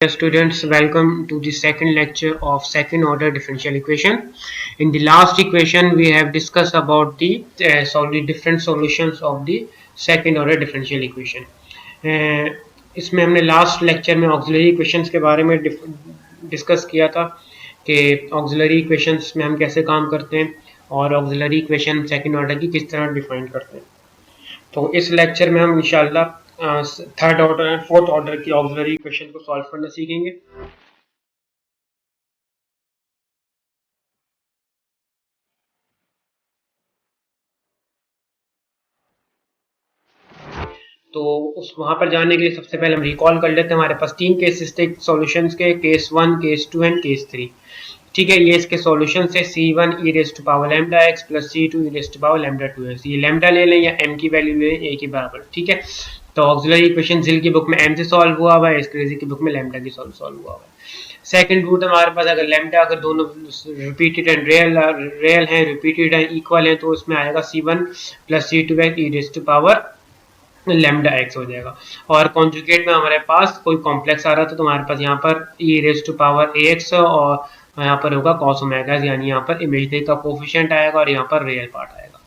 Dear students, welcome to the second lecture of second order differential equation. In the last equation, we have discussed about the different solutions of the second order differential equation. इसमें हमने last lecture में auxiliary equations के बारे में discuss किया था कि auxiliary equations में हम कैसे काम करते हैं और ऑक्सिलरी इक्वेशन सेकंड ऑर्डर की किस तरह डिफाइन करते हैं। तो इस लेक्चर में हम इंशाल्लाह third order and fourth order की ऑक्सिलरी इक्वेशन को सॉल्व करना सीखेंगे। तो उस वहां पर जाने के लिए सबसे पहले हम रिकॉल कर लेते हैं। हमारे पास तीन केसेस थे सॉल्यूशंस के, केस 1, केस 2 एंड केस 3। ठीक है, ये इसके सॉल्यूशन है c1 e raise to power lambda x plus c2 e raise to power lambda 2x। ये लैम्डा ले लें या m की वैल्यू ले लें, a के बराबर। ठीक है, तो ऑक्सिलरी इक्वेशन जिल की बुक में m से सॉल्व हुआ हुआ है, इसक्रेजी की बुक में लैम्डा की सॉल्व हुआ हुआ है। सेकंड रूट हमारे पास अगर लैम्डा अगर दोनों रिपीटेड एंड रियल हैं, रिपीटेड एंड इक्वल हैं, तो उसमें आएगा c1 plus c2x e raise to power lambda X हो जाएगा। और कॉन्जुगेट में हमारे पास कोई कॉम्प्लेक्स आ रहा था तो हमारे पास यहाँ पर e raise to power ax और यहाँ पर होगा cos ओमेगा, यानी यहाँ पर इमेजिनरी का कोफिशिएंट आएगा और यहाँ पर रियल पार्ट आएगा।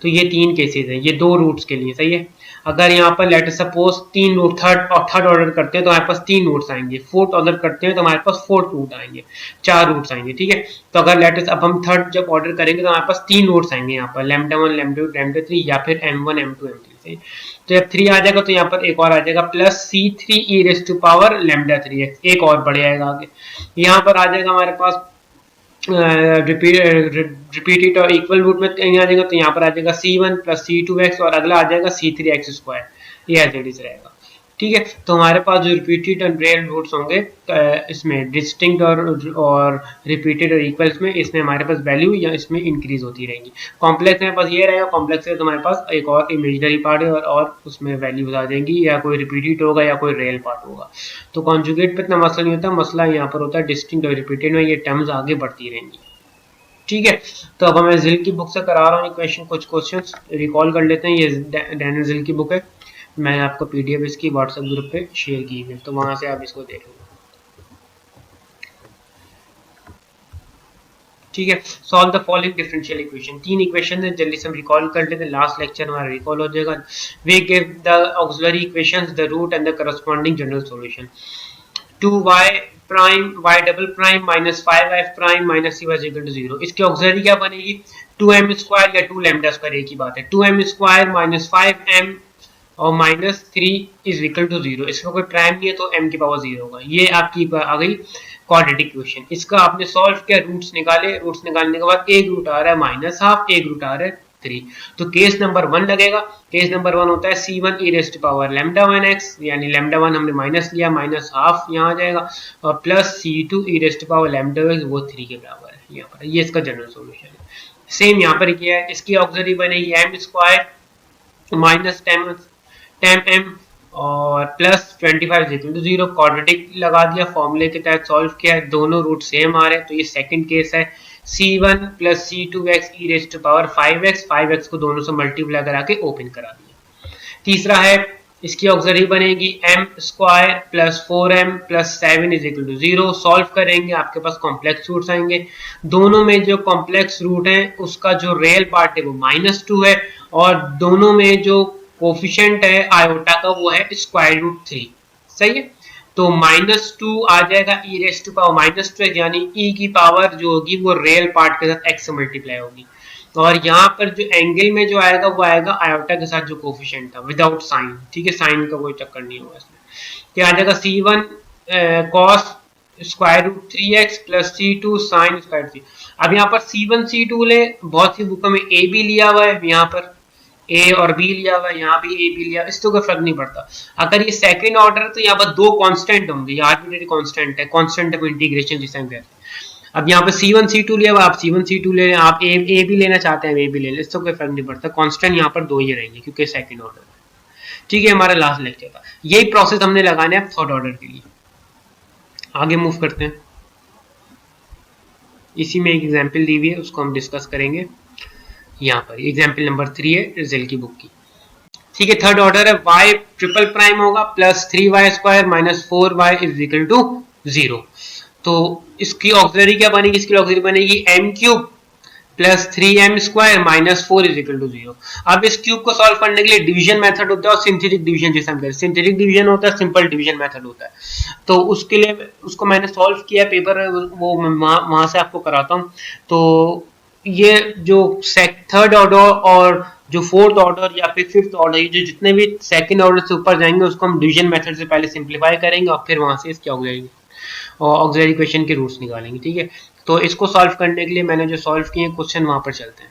तो ये तीन केसेस हैं, ये दो रूट्स के लिए। सही है, अगर यहाँ पर लेट सपोज तीन रूट थर्ड ऑर्डर करते हैं तो हमारे पास तीन रूट्स आएंगे, फोर्थ ऑर्डर करते हैं तो हमारे पास फोर्थ रूट आएंगे, चार रूट्स आएंगे। ठीक है, तो अगर लेट अब हम थर्ड जब ऑर्डर करेंगे तो हमारे पास तीन रूट्स आएंगे यहाँ पर लैम्डा 1 लैम्डा 2 लैम्डा 3 या फिर m1 m2 m3। तो जब 3 आ जाएगा तो यहाँ पर एक और आ जाएगा plus c3 e raise to power lambda 3x, एक और बढ़ जाएगा आगे। यहाँ पर आ जाएगा हमारे पास रिपीटेड और इक्वल रूट में आ जाएगा तो यहाँ पर आ जाएगा c1 प्लस c2x और अगला आ जाएगा c3x स्क्वायर, ये एज इट इज रहेगा। ठीक है, तो हमारे पास जो रिपीटेड एंड रियल रूट्स होंगे इसमें डिस्टिंक्ट और रिपीटेड और इक्वल्स में, इसमें हमारे पास वैल्यू या इसमें इंक्रीज होती रहेंगी। कॉम्प्लेक्स में पास ये रहेगा, कॉम्प्लेक्स है तो हमारे पास एक और इमेजिनरी पार्ट है और उसमें वैल्यूज आ जाएंगी, या कोई रिपीटेड होगा या कोई रियल पार्ट होगा। तो कॉन्जुगेट पे इतना मसला नहीं होता, मसला यहाँ पर होता है डिस्टिंक्ट और रिपीटेड में, ये टर्म्स आगे बढ़ती रहेंगी। ठीक है, तो अब मैं जिल की बुक से करा रहा हूँ इक्वेशन, कुछ क्वेश्चंस रिकॉल कर लेते हैं। ये डैनियल जिल की बुक है, मैंने आपको पीडीएफ इसकी व्हाट्सएप ग्रुप पे शेयर की है, तो वहां से आप इसको देख लो। ठीक है, solve the following differential equation. तीन इक्वेशन है, जल्दी से हम रिकॉल कर लेते हैं, लास्ट लेक्चर हमारा रिकॉल हो जाएगा। We give the auxiliary equations, the root and the corresponding general solution. 2y prime y double prime minus 5y prime minus c equal to 0। इसकी ऑक्सिलरी क्या बनेगी? 2m स्क्वायर या 2 लैम्डा स्क्वायर, एक ही बात है। 2m स्क्वायर माइनस 5m और minus 3 is equal to 0। इसका कोई प्राइम नहीं है तो m की पावर 0 होगा। ये आपकी आ गई क्वाड्रेटिक इक्वेशन। इसका आपने सॉल्व किया, रूट्स निकाले, रूट्स निकालने के बाद एक रूट आ रहा है माइनस हाफ, एक रूट आ रहा है 3। तो केस नंबर 1 लगेगा। केस नंबर 1 होता है c1 e raise to power lambda 1x, यानी लैम्डा 1 हमने माइनस लिया, माइनस हाफ यहाँ आ जाएगा, और plus c2 e raise to power lambda x, वो 3 के बराबर है यहाँ पर। ये इसका जनरल सॉल्यूशन है। सेम यहाँ पर किया है, इसकी ऑक्सिलरी बनेगी m स्क्वायर माइनस 10m और प्लस 25 इक्वल टू 0। क्वाड्रेटिक लगा दिया, फॉर्मूले के तहत सॉल्व किया है, दोनों रूट सेम आ रहे हैं। तो ये सेकंड केस है, c1 plus c2x e raise to power 5x को दोनों से मल्टीप्लाई करा के ओपन करा दिया। तीसरा है, इसकी ऑक्सिलरी बनेगी m square plus 4m plus 7 is equal to 0। Solve करेंगे, आपके पास कॉम्प्लेक्स रूट्स आएंगे। दोनों में जो कॉम्प्लेक्स रूट है उसका जो रियल पार्ट है वो -2 है, और दोनों में जो कोफिशिएंट है आयोटा का वो है स्क्वायर रूट 3। सही है, तो -2 आ जाएगा e रेज़ टू पावर -2, यानी e की पावर जो होगी वो रियल पार्ट के साथ x से मल्टीप्लाई होगी, और यहाँ पर जो एंगल में जो आएगा वो आएगा आयोटा के साथ जो कोफिशिएंट था विदाउट साइन। ठीक है, साइन का कोई चक्कर नहीं होगा इसमें। क्या आ जाएगा? c1 cos square root 3x plus c2 sine square 3। अब यहाँ पर c1 c2 ले, बहुत सी बुकों में a भी लिया हुआ है, यहाँ पर a और b लिया हुआ है, यहाँ भी a b लिया, इससे कोई फर्क नहीं पड़ता। अगर ये सेकंड ऑर्डर तो यहाँ पर दो कांस्टेंट होंगे, ये आर्बिट्रेरी कांस्टेंट है, कांस्टेंट ऑफ इंटीग्रेशन जिसे हम कहते हैं। अब यहाँ पे c1 c2 लिया हुआ, आप c1 c2 ले लें, आप a भी लेना चाहते हैं a भी ले लें, इससे कोई फर्क नहीं पड़ता। कांस्टेंट यहाँ पर दो ही रहेंगे क्योंकि सेकंड ऑर्डर। ठीक है, हमारा लास्ट लेक्चर था, यही प्रोसेस हमने लगाना है थर्ड ऑर्डर के लिए। आगे मूव करते हैं, इसी में एक एग्जाम्पल दी हुई है, उसको हम डिस्कस करेंगे। यहाँ पर एग्जाम्पल नंबर 3 है रिजल्ट की बुक की। ठीक है, थर्ड ऑर्डर है, y ट्रिपल प्राइम होगा plus 3y² minus 4y is equal to 0। तो इसकी ऑक्सिलरी क्या बनेगी, इसकी ऑक्सिलरी बनेगी m³ plus 3m² minus 4 is equal to 0। अब इस क्यूब को सॉल्व करने के लिए डिवीजन मेथड होता है और सिंथेटिक डिवीजन, जैसे हम कहते हैं सिंथेटिक डिवीजन होता है, सिंपल डिवीजन मेथड होता है। तो उसके लिए उसको मैंने सॉल्व किया पेपर, वो मैं वहां से आपको कराता हूँ। तो ये जो थर्ड ऑर्डर और जो फोर्थ ऑर्डर या फिर फिफ्थ ऑर्डर, ये जो जितने भी सेकंड ऑर्डर से ऊपर जाएंगे उसको हम डिवीजन मेथड से पहले सिंप्लीफाई करेंगे और फिर वहां से इसकी ऑक्सिलरी इक्वेशन के रूट्स निकालेंगे। ठीक है, तो इसको सॉल्व करने के लिए मैंने जो सॉल्व किए क्वेश्चन वहां पर चलते हैं।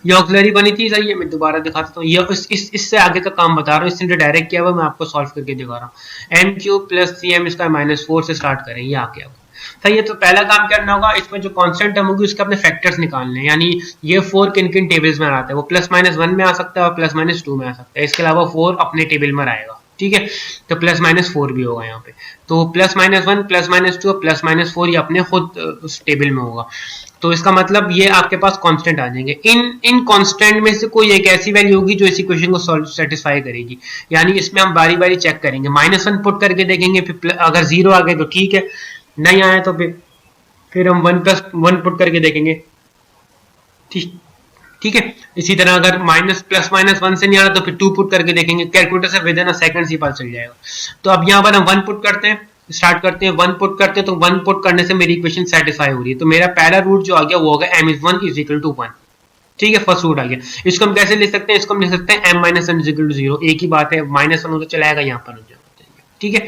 ये ऑक्सिलरी बनी थी, सही है, मैं दोबारा दिखाता हूँ। ये इससे आगे का काम बता रहा हूँ, इसने डायरेक्ट किया हुआ, मैं आपको सॉल्व करके दिखा रहा हूँ। m³ प्लस 3m² माइनस 4 से स्टार्ट करें, ये आके आपको सही है। तो पहला काम करना होगा, इसमें जो कांस्टेंट टर्म होगी उसके अपने फैक्टर्स निकालने हैं, यानी ये 4 किन किन टेबल्स में आता है, वो +-1 में आ सकता है और +-2 में आ सकता है। इसके अलावा 4 अपने टेबल में आएगा। ठीक है, तो +-4 भी होगा यहाँ पे। तो +-1 +-2 +-4 ये अपने खुद उस टेबल में होगा। तो इसका मतलब ये आपके पास कांस्टेंट आ जाएंगे। इन कांस्टेंट में से कोई एक ऐसी वैल्यू होगी जो इस इक्वेशन को सेटिस्फाई करेगी, यानी इसमें हम बारी बारी चेक करेंगे। -1 पुट करके देखेंगे, फिर अगर 0 आ गए तो ठीक है, नहीं आया तो फिर हम 1+1 पुट करके देखेंगे। ठीक है, इसी तरह अगर +-1 से नहीं आ रहा तो फिर 2 पुट करके देखेंगे। कैलकुलेटर से विद इन अ सेकंड ही पता चल जाएगा। तो अब यहाँ पर हम 1 पुट करते हैं, स्टार्ट करते हैं, 1 पुट करते हैं। तो 1 पुट करने से मेरी इक्वेशन सेटिस्फाई हो रही है। तो मेरा पहला रूट जो आ गया वो होगा m1 इज इक्वल टू 1। ठीक है, फर्स्ट रूट आ गया। इसको हम कैसे लिख सकते हैं, इसको हम लिख सकते हैं m-1 इज इक्वल टू 0। एक ही बात है, -1 हो तो चलाएगा, यहाँ पर हो जाएगा। ठीक है,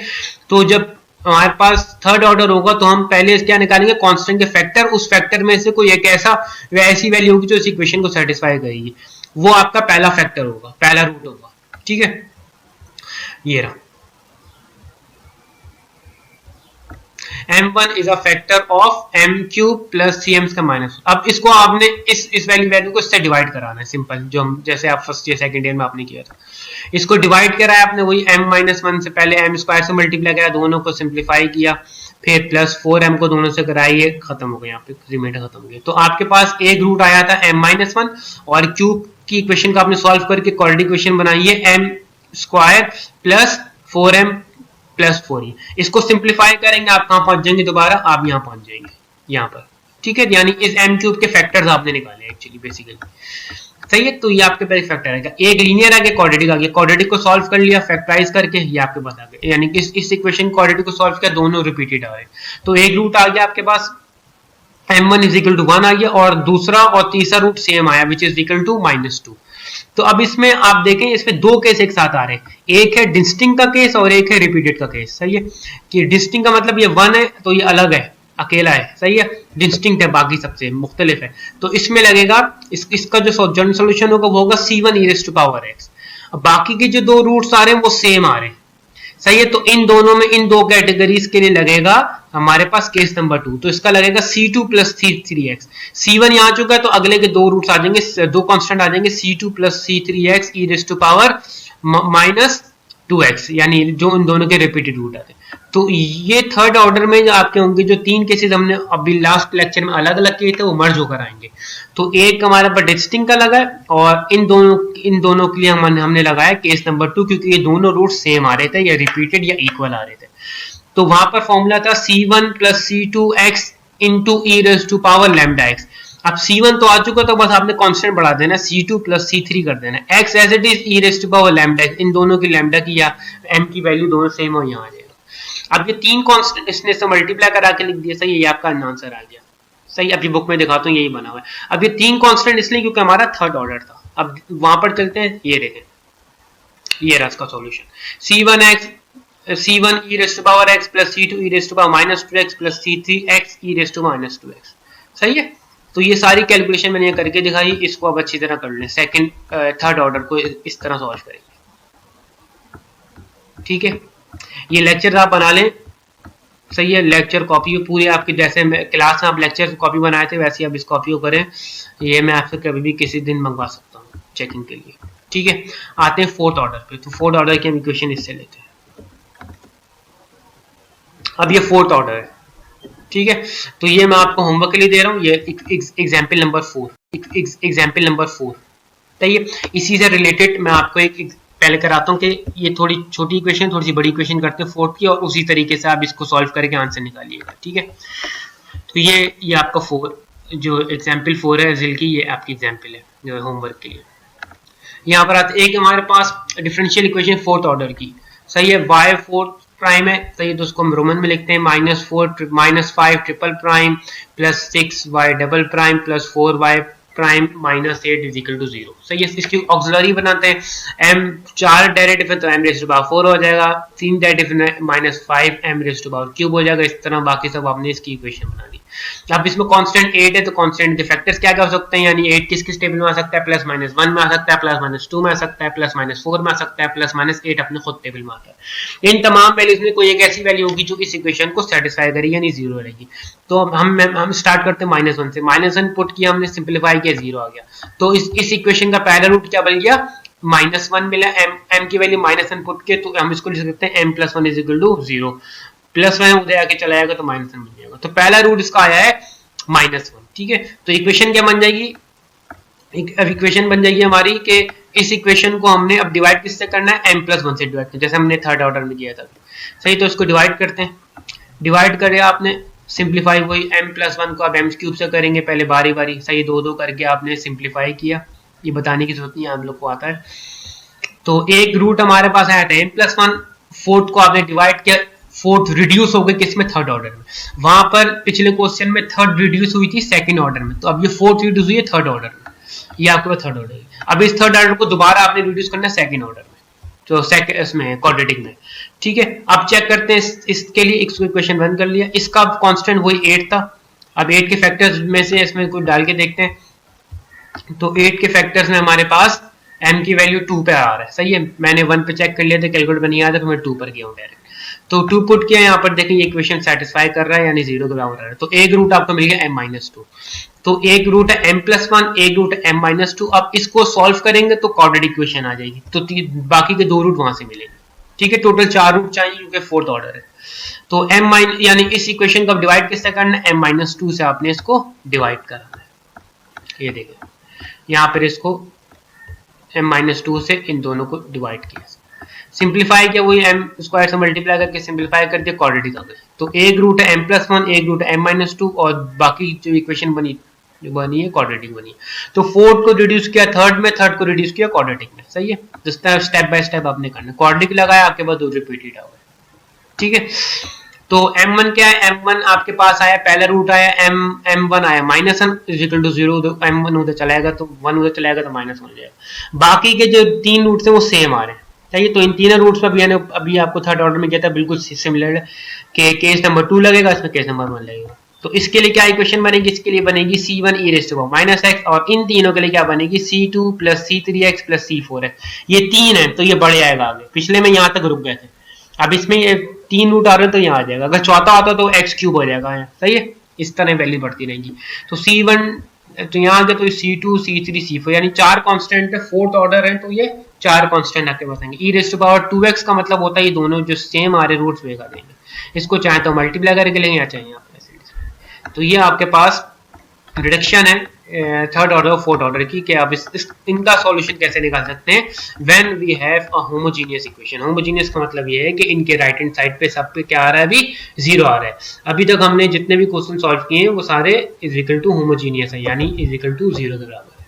तो जब हमारे पास थर्ड ऑर्डर होगा तो हम पहले क्या निकालेंगे, कांस्टेंट के फैक्टर। उस फैक्टर में से कोई एक ऐसी वैल्यू होगी जो इस इक्वेशन को सेटिस्फाई करेगी, वो आपका पहला फैक्टर होगा, पहला रूट होगा। ठीक है, ये रहा m1 is a factor of m³ plus 3m का माइनस। अब इसको आपने इस वैल्यू को इससे डिवाइड कराना है, सिंपल, जो हम जैसे आप फर्स्ट ईयर सेकंड ईयर में आपने किया था। इसको डिवाइड करा है आपने, वही m-1 से पहले m² से मल्टीप्लाई करा, दोनों को सिंप्लीफाई किया, फिर +4m को दोनों से कराया, ये खत्म हो गया, यहाँ पे रिमाइंडर खत्म हो गया। तो आपके पास एक रूट आया था m-1 और क्यूब की इक्वेशन का आपने सॉल्व करके क्वाड्रेटिक इक्वेशन बनाई है m² प्लस 4m प्लस 4। इसको सिंप्लीफाई करेंगे, आप कहां पहुंच जाएंगे, दोबारा आप यहां पहुंच जाएंगे, यहां पर। ठीक है, यानी इस m³ के फैक्टर्स आपने निकाले एक्चुअली बेसिकली, सही है। तो ये आपके पास फैक्टर आएगा, एक लीनियर आ गया, क्वाड्रेटिक आ गया। क्वाड्रेटिक को सॉल्व कर लिया फैक्टराइज करके, ये आपके पास आ गया, यानी कि इस इक्वेशन क्वाड्रेटिक को सॉल्व किया, दोनों रिपीटेड आ रहे। तो एक रूट आ गया आपके पास m1 इज इक्वल टू 1 आ गया, और दूसरा और तीसरा रूट सेम आया विच इज इक्वल टू -2। तो अब इसमें आप देखें, इसमें दो केस एक साथ आ रहे हैं, एक है डिस्टिंक्ट का केस और एक है रिपीटेड का केस। सही है, कि डिस्टिंक्ट का मतलब ये 1 है तो ये अलग है, अकेला है। सही है, डिस्टिंक्ट है, बाकी सबसे मुख्तलिफ है। तो इसमें लगेगा इसका जो जनरल सोल्यूशन होगा वो होगा c1 e⁻x। बाकी के जो दो रूट्स आ रहे हैं वो सेम आ रहे हैं। सही है, तो इन दोनों में, इन दो कैटेगरीज के लिए लगेगा हमारे पास केस नंबर 2। तो इसका लगेगा c2 प्लस 3x। c1 यहाँ आ चुका है, तो अगले के दो रूट्स आ जाएंगे, दो कांस्टेंट आ जाएंगे, c2 प्लस 3x e⁻²-2x, यानी जो इन दोनों के रिपीटेड रूट आते हैं। तो ये थर्ड ऑर्डर में आपके होंगे, जो तीन केसेस हमने अभी लास्ट लेक्चर में अलग अलग किए थे वो मर्ज होकर आएंगे। तो एक हमारे पास डिस्टिंक्ट का लगा है, और इन दोनों के लिए हमने लगाया केस नंबर 2, क्योंकि ये दोनों रूट सेम आ रहे थे, या रिपीटेड या इक्वल आ रहे थे। तो वहां पर फॉर्मूला था c1 plus c2x into e⁻λx। अब c1 तो आ चुका, तो बस आपने कांस्टेंट बढ़ा देना, c2 प्लस c3 कर देना, x as it is e⁻λx, इन दोनों की लैम्डा की या m की वैल्यू दोनों सेम हो, यहाँ आ जाएगा। अब ये तीन कांस्टेंट इसने से मल्टीप्लाई करा के लिख दिया, सही है, ये आपका आंसर आ गया। सही, अभी बुक में दिखाता हूँ, यही बना हुआ है। अब ये तीन कांस्टेंट इसलिए क्योंकि हमारा थर्ड ऑर्डर था। अब वहां पर चलते हैं, ये देखें, ये रहा इसका solution, c1 e⁻x plus c2 e⁻−2x plus c3x e⁻−2x। सही है, तो ये सारी कैलकुलेशन मैंने करके दिखाई, इसको अब अच्छी तरह कर लें, सेकंड थर्ड ऑर्डर को इस तरह सॉल्व करेंगे। ठीक है, ये लेक्चर आप बना लें। सही है, लेक्चर कॉपी पूरी आपकी, जैसे क्लास में आप लेक्चर कॉपी बनाए थे वैसे आप इस कॉपी को करें। ये मैं आपसे कभी भी किसी दिन मंगवा सकता हूँ चेकिंग के लिए। ठीक है, आते हैं फोर्थ ऑर्डर पे। तो फोर्थ ऑर्डर की हम इक्वेशन इससे लेते हैं। अब ये फोर्थ ऑर्डर है, ठीक है, तो ये मैं आपको होमवर्क के लिए दे रहा हूँ। ये एग्जाम्पल नंबर 4, तो ये इसी से रिलेटेड मैं आपको एक पहले कराता हूँ कि ये थोड़ी छोटी इक्वेशन थोड़ी सी बड़ी इक्वेशन करते हैं फोर्थ की, और उसी तरीके से आप इसको सॉल्व करके आंसर निकालिएगा, ठीक है। तो ये आपका 4 जो एग्जाम्पल 4 है जिल की, ये आपकी एग्जाम्पल है जो होमवर्क के लिए। यहाँ पर आते एक हमारे पास डिफरेंशियल इक्वेशन फोर्थ ऑर्डर की, सही है, y फोर्थ प्राइम है, सही है, तो उसको हम रोमन में लिखते हैं -5 triple prime plus 6y double prime plus 4y prime -8 is equal to 0, सही है। इसकी ऑक्सिलरी बनाते हैं, m 4 डेरिवेटिव है तो m रेज़ टू पावर 4 हो जाएगा, 3 डेरिवेटिव है -5 m raise to power cube हो जाएगा। इस तरह बाकी सब आपने इसकी इक्वेशन बना दी। अब इसमें कांस्टेंट 8 है तो कांस्टेंट के फैक्टर्स क्या क्या हो सकते हैं, यानी 8 किस किस टेबल में आ सकता है, +-1 में आ सकता है, +-2 में आ सकता है, +-4 में आ सकता है, +-8 अपने खुद टेबल में आता है। इन तमाम वैल्यूज में कोई एक ऐसी वैल्यू होगी जो इस इक्वेशन को सेटिस्फाई करेगी, यानी 0 रहेगी। तो हम स्टार्ट करते हैं -1 से, -1 पुट किया हमने, सिंपलीफाई किया, 0 आ गया। तो इस इक्वेशन का पहला रूट क्या बन गया, -1 मिला, m की वैल्यू -1 पुट के, तो हम इसको लिख सकते हैं m+1 इज इक्वल टू 0, +1 उधर आके चला जाएगा तो -1 बन जाएगा। तो पहला रूट इसका आया है -1, ठीक है। तो इक्वेशन क्या बन जाएगी, अब इक्वेशन बन जाएगी हमारी कि इस इक्वेशन को हमने अब डिवाइड किससे करना है, m+1 से डिवाइड करना, जैसे हमने थर्ड ऑर्डर में किया था, सही। तो इसको डिवाइड करते हैं, डिवाइड करे आपने, सिंप्लीफाई वही m+1 को अब m³ से करेंगे, पहले बारी बारी, सही, 2-2 करके आपने सिंप्लीफाई किया, ये बताने की जरूरत नहीं है, आप लोग को आता है। तो एक रूट हमारे पास आया था m+1, फोर्थ को आपने डिवाइड किया, फोर्थ रिड्यूस हो गई किसमें, थर्ड ऑर्डर में। वहां पर पिछले क्वेश्चन में थर्ड रिड्यूस हुई थी सेकंड ऑर्डर में, तो अब ये फोर्थ रिड्यूस हुई है थर्ड ऑर्डर में, ये आपके पास थर्ड ऑर्डर है। अब इस थर्ड ऑर्डर को दोबारा आपने रिड्यूस करना है सेकंड ऑर्डर में, तो सेकंड इसमें क्वाड्रेटिक में, ठीक है। अब चेक करते हैं इसके लिए इक्वेशन 1 कर लिया, इसका कांस्टेंट वही 8 था। अब 8 के फैक्टर्स में से इसमें कुछ डाल के देखते हैं, तो 8 के फैक्टर्स में हमारे पास m की वैल्यू 2 पे आ रहा है, सही है। मैंने 1 पे चेक कर लिया था, कैलकुलेटर नहीं आया था, तो मैं 2 पर गया हूँ डायरेक्ट, तो 2 पुट किया, यहाँ पर देखें ये इक्वेशन सेटिस्फाई कर रहा है, यानी 0 के बराबर आ रहा है। तो एक रूट आपको मिल गया m-2, तो एक रूट है m+1, एक रूट है m-2। अब इसको सॉल्व करेंगे तो क्वाड्रेटिक इक्वेशन आ जाएगी, तो बाकी के 2 रूट वहां से मिलेंगे, ठीक है। टोटल 4 रूट चाहिए क्योंकि फोर्थ ऑर्डर है। तो यानी इस इक्वेशन को डिवाइड किससे करना है, m-2 से आपने इसको डिवाइड करना है। ये देखें यहाँ पर इसको m-2 से इन दोनों को डिवाइड किया, सिंप्लीफाई किया, वही m स्क्वायर से मल्टीप्लाई करके सिंप्लीफाई कर दिया, क्वाड्रेटिक आ गई। तो एक रूट है m+1, एक रूट है m-2, और बाकी जो इक्वेशन बनी है क्वाड्रेटिक बनी है। तो फोर्थ को रिड्यूस किया थर्ड में, थर्ड को रिड्यूस किया क्वाड्रेटिक में, सही है। तो स्टेप बाय स्टेप आपने करना, क्वाड्रेटिक लगाया, आपके पास 2 रिपीटेड आ गए, ठीक है। तो m1 क्या है, m1 आपके पास आया, पहला रूट आया m1 आया -1 इज इक्वल टू 0, तो m1 उधर चलाएगा तो 1 उधर चलाएगा तो -1 हो जाएगा। बाकी के जो 3 रूट्स हैं वो सेम आ रहे हैं, चाहिए। तो इन तीनों रूट्स पर अभी आपको थर्ड ऑर्डर में किया था, बिल्कुल सिमिलर है कि केस नंबर 2 लगेगा, इसमें केस नंबर 1 लगेगा। तो इसके लिए क्या इक्वेशन बनेगी, इसके लिए बनेगी c1 e⁻⁻x, और इन तीनों के लिए क्या बनेगी, c2 + c3x + c4x। ये 3 है तो ये बढ़ जाएगा आगे, पिछले में यहाँ तक रुक गए थे, अब इसमें ये 3 रूट आ रहे हैं तो यहाँ आ जाएगा, अगर चौथा आता तो x³ हो जाएगा, सही है। इस तरह वैल्यू बढ़ती रहेगी। तो c1 तो यहाँ आ गया, तो c2 c3 c4 यानी 4 कांस्टेंट है, फोर्थ ऑर्डर है, तो ये 4 कांस्टेंट आपके पास आएंगे। e⁻²x का मतलब होता है ये दोनों जो सेम आ रहे रूट्स वे कर देंगे, इसको चाहे तो मल्टीप्लाई करके लेंगे या चाहे आप ऐसे। तो ये आपके पास रिडक्शन है थर्ड ऑर्डर और फोर्थ ऑर्डर की, कि आप इनका सॉल्यूशन कैसे निकाल सकते हैं when we have a homogeneous equation. Homogeneous का मतलब ये है कि इनके राइट हैंड साइड पे सब पे क्या आ रहा है, अभी 0 आ रहा है। अभी तक हमने जितने भी क्वेश्चन सॉल्व किए हैं वो सारे इज इक्वल टू होमोजीनियस है, यानी इज इक्वल टू 0 के बराबर है।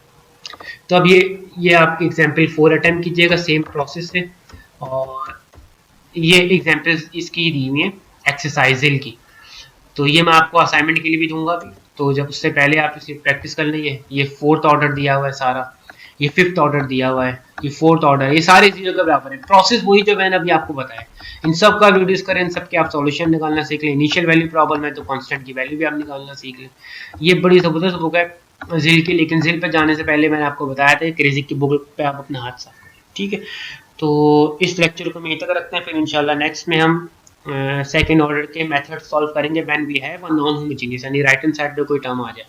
तो अब ये आप एग्जाम्पल 4 अटेम्प्ट कीजिएगा सेम प्रोसेस से, और ये एग्जाम्पल इसकी दी हुई है एक्सरसाइज की, तो ये मैं आपको असाइनमेंट के लिए भी दूंगा अभी, तो जब उससे पहले आप इसे प्रैक्टिस कर लेंगे। ये फोर्थ ऑर्डर दिया हुआ है सारा, ये फिफ्थ ऑर्डर दिया हुआ है, ये फोर्थ ऑर्डर, ये सारे 0 के बराबर है। प्रोसेस वही जो मैंने अभी आपको बताया, इन सब का रिड्यूस करें, इन सब के आप सॉल्यूशन निकालना सीख लें। इनिशियल वैल्यू प्रॉब्लम है तो कांस्टेंट की वैल्यू भी आप निकालना सीख लें। ये बड़ी जबरदस्त बुक है जिल की, लेकिन जिल पे जाने से पहले मैंने आपको बताया था क्रेजिक की बुक पे आप अपना हाथ साफ करें, ठीक है। तो इस लेक्चर को हम यहीं तक रखते हैं, फिर इंशाल्लाह नेक्स्ट में हम सेकेंड ऑर्डर के मेथड सॉल्व करेंगे when we have a non homogeneous, यानी राइट हैंड साइड पे कोई टर्म आ जाए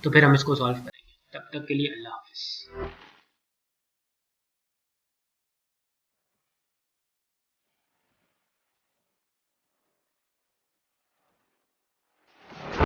तो फिर हम इसको सॉल्व करेंगे। तब तक के लिए अल्लाह हाफिज़।